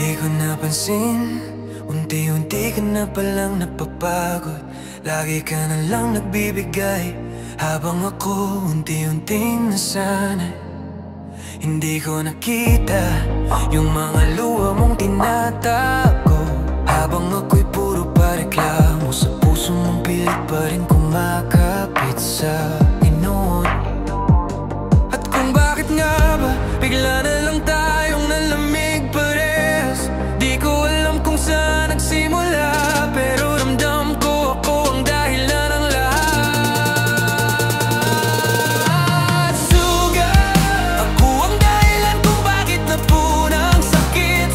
Di ko napansin, unti-unti ka na palang napapagod. Lagi ka na lang nagbibigay, habang ako unti-unting nasanay. Hindi ko nakita yung mga luha mong tinatago, habang ako'y puro pareklamo. Sa puso mong pilit pa rin kumakapit sa Pinoon. At kung bakit nga ba bigla na lang tayong nalamig parehas, di ko alam kung saan nagsimula, pero ramdam ko ako ang dahilan ng lahat. Sugat, ako ang dahilan kung bakit napuna ang sakit.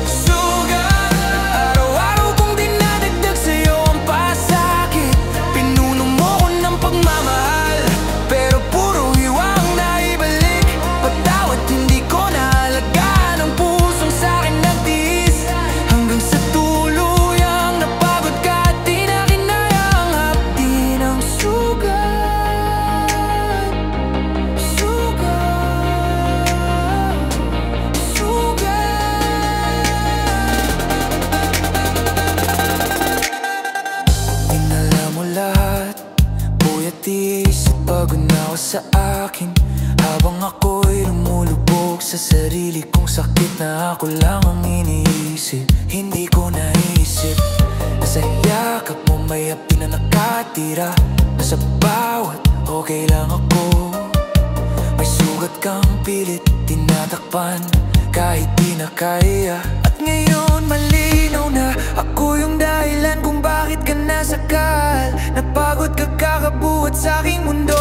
Sugat, araw-araw kong dinadagdag sa'yo ang pasakit. Pinuno mo ko ng pagmamahal, pero puro hiwa ang naibalik. Patawad, hindi ko naalagaan ang pusong sa'kin nagtiis, hanggang sa tuluyang napagod ka at di na kinaya ang hapdi ng sugat. Sugat, inala mo lahat, puyat tiis at pagod na ako sa akin, habang ako'y lumulubog sa sarili kong sakit na ako lang ang iniisip. Hindi ko naisip na sa yakap mo may api na nakatira, na sa bawat okay lang ako. May sugat kang pilit tinatakpan kahit di na kaya. At ngayon malinaw na ako yung dahilan kung bakit ka nasakal. Napagod ka kakabuhat sa aking mundo.